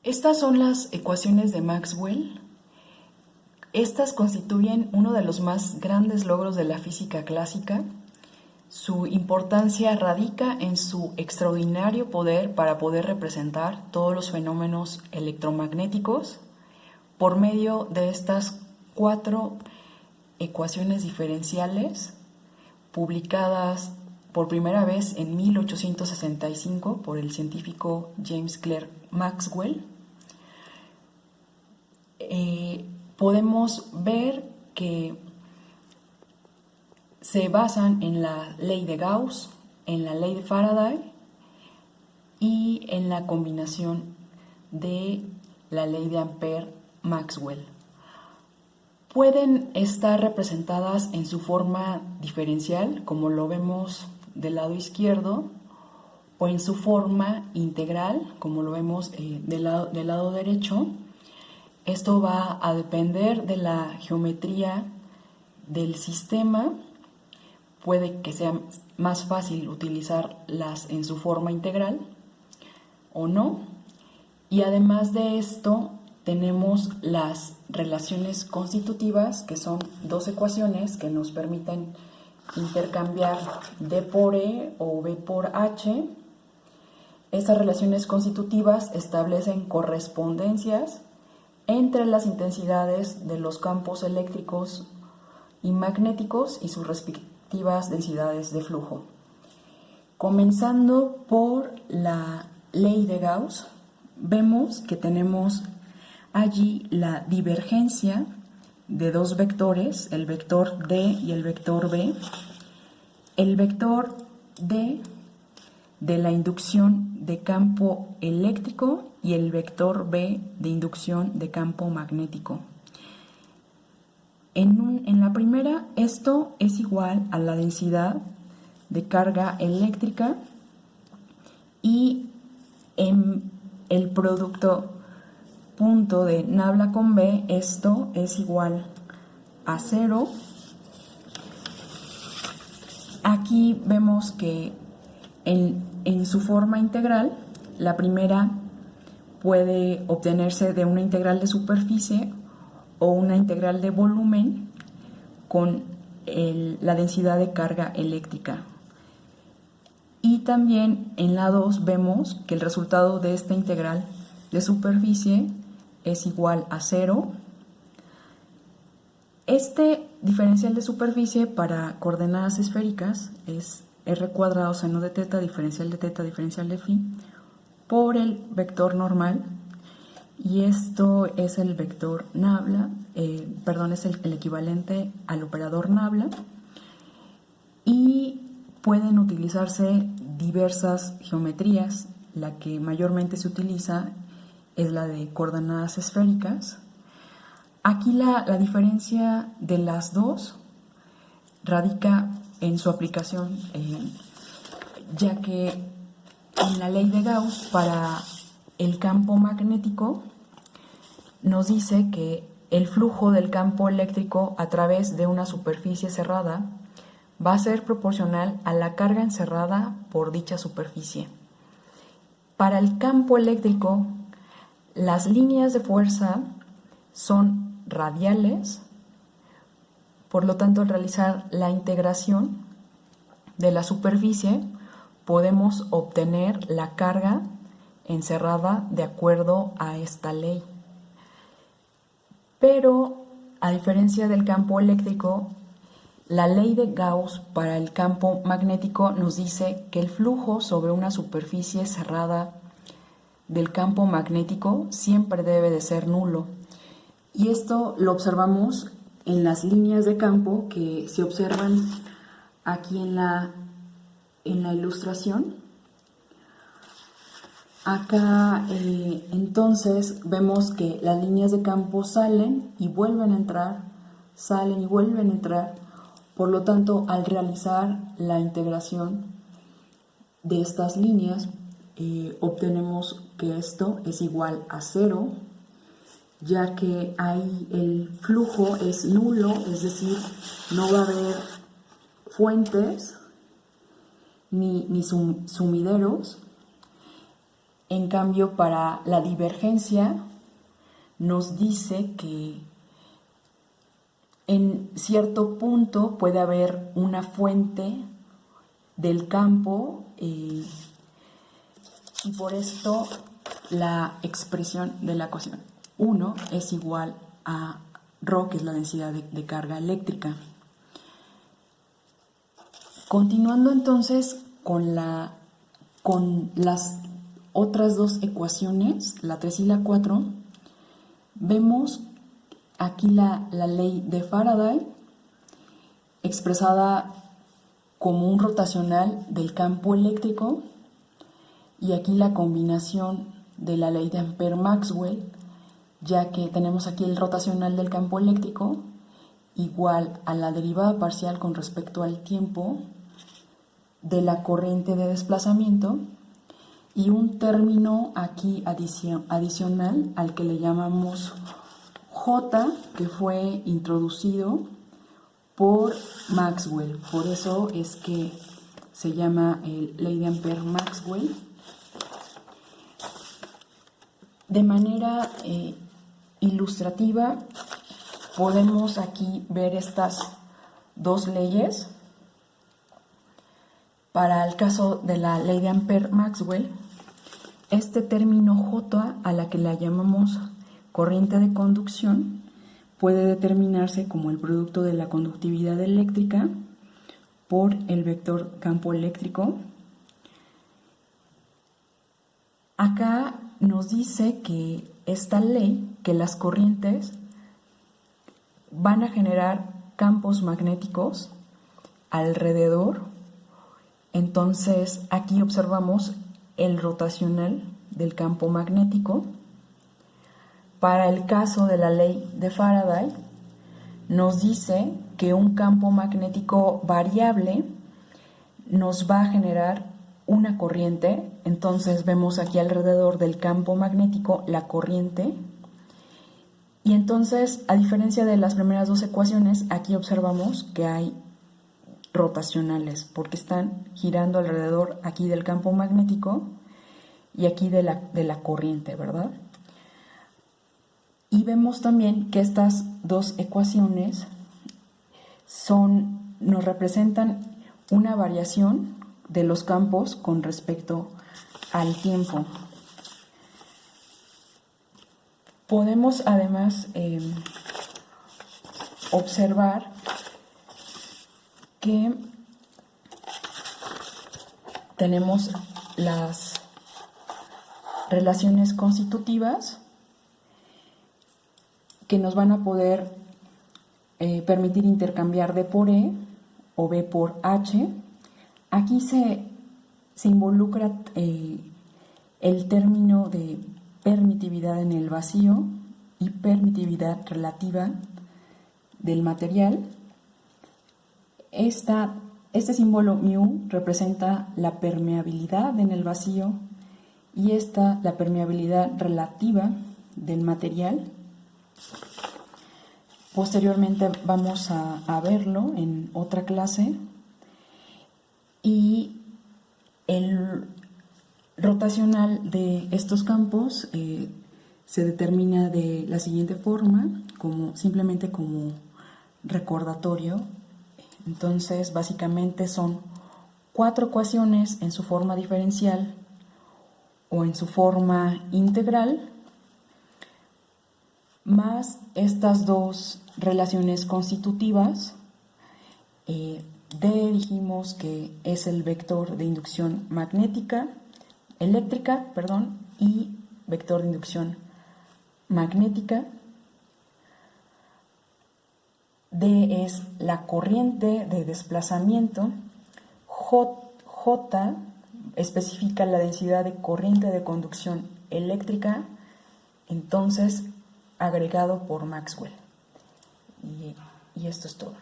Estas son las ecuaciones de Maxwell. Estas constituyen uno de los más grandes logros de la física clásica. Su importancia radica en su extraordinario poder para poder representar todos los fenómenos electromagnéticos por medio de estas 4 ecuaciones diferenciales publicadas por primera vez en 1865 por el científico James Clerk Maxwell. Podemos ver que se basan en la ley de Gauss, en la ley de Faraday y en la combinación de la ley de Ampère-Maxwell. Pueden estar representadas en su forma diferencial, como lo vemos del lado izquierdo, o en su forma integral, como lo vemos del lado derecho. Esto va a depender de la geometría del sistema. Puede que sea más fácil utilizarlas en su forma integral o no. Y además de esto, tenemos las relaciones constitutivas, que son 2 ecuaciones que nos permiten intercambiar D por E o B por H. Estas relaciones constitutivas establecen correspondencias entre las intensidades de los campos eléctricos y magnéticos y sus respectivas densidades de flujo. Comenzando por la ley de Gauss, vemos que tenemos allí la divergencia de 2 vectores, el vector D y el vector B. El vector D de la inducción de campo eléctrico y el vector B de inducción de campo magnético. En la primera, esto es igual a la densidad de carga eléctrica, y en el producto punto de nabla con B, esto es igual a 0. Aquí vemos que en su forma integral, la primera puede obtenerse de una integral de superficie o una integral de volumen con la densidad de carga eléctrica. Y también en la 2 vemos que el resultado de esta integral de superficie es igual a 0. Este diferencial de superficie para coordenadas esféricas es r cuadrado seno de teta, diferencial de teta, diferencial de phi, por el vector normal, y esto es el vector nabla, es el equivalente al operador nabla, y pueden utilizarse diversas geometrías. La que mayormente se utiliza es la de coordenadas esféricas. Aquí la diferencia de las dos radica en su aplicación, ya que en la ley de Gauss para el campo magnético nos dice que el flujo del campo eléctrico a través de una superficie cerrada va a ser proporcional a la carga encerrada por dicha superficie. Para el campo eléctrico, las líneas de fuerza son radiales. Por lo tanto, al realizar la integración de la superficie, podemos obtener la carga encerrada de acuerdo a esta ley. Pero, a diferencia del campo eléctrico, la ley de Gauss para el campo magnético nos dice que el flujo sobre una superficie cerrada del campo magnético siempre debe de ser nulo. Y esto lo observamos en las líneas de campo que se observan aquí en la ilustración. Acá entonces vemos que las líneas de campo salen y vuelven a entrar, salen y vuelven a entrar. Por lo tanto, al realizar la integración de estas líneas, obtenemos que esto es igual a 0, ya que ahí el flujo es nulo, es decir, no va a haber fuentes ni sumideros, En cambio, para la divergencia nos dice que en cierto punto puede haber una fuente del campo y por esto la expresión de la ecuación 1 es igual a ρ, que es la densidad de carga eléctrica. Continuando entonces con las otras dos ecuaciones, la 3 y la 4, vemos aquí la ley de Faraday expresada como un rotacional del campo eléctrico, y aquí la combinación de la ley de Ampère-Maxwell, ya que tenemos aquí el rotacional del campo eléctrico igual a la derivada parcial con respecto al tiempo de la corriente de desplazamiento, y un término aquí adicional al que le llamamos J, que fue introducido por Maxwell. Por eso es que se llama ley de Ampère-Maxwell. De manera ilustrativa, podemos aquí ver estas dos leyes. Para el caso de la ley de Ampère-Maxwell, este término J, a la que la llamamos corriente de conducción, puede determinarse como el producto de la conductividad eléctrica por el vector campo eléctrico. Acá nos dice que esta ley, que las corrientes van a generar campos magnéticos alrededor. Entonces aquí observamos el rotacional del campo magnético. Para el caso de la ley de Faraday, nos dice que un campo magnético variable nos va a generar una corriente. Entonces vemos aquí alrededor del campo magnético la corriente. Y entonces, a diferencia de las primeras dos ecuaciones, aquí observamos que hay rotacionales, porque están girando alrededor aquí del campo magnético y aquí de la corriente, ¿verdad? Y vemos también que estas dos ecuaciones nos representan una variación de los campos con respecto al tiempo. Podemos además observar que tenemos las relaciones constitutivas que nos van a poder permitir intercambiar D por E o B por H. Aquí se involucra el término de permitividad en el vacío y permitividad relativa del material. Este símbolo μ representa la permeabilidad en el vacío y esta la permeabilidad relativa del material. Posteriormente vamos a verlo en otra clase. Y el rotacional de estos campos se determina de la siguiente forma, simplemente como recordatorio. Entonces, básicamente son 4 ecuaciones en su forma diferencial o en su forma integral, más estas dos relaciones constitutivas. D dijimos que es el vector de inducción eléctrica, y vector de inducción magnética. D es la corriente de desplazamiento. J especifica la densidad de corriente de conducción eléctrica, entonces agregado por Maxwell. Y esto es todo.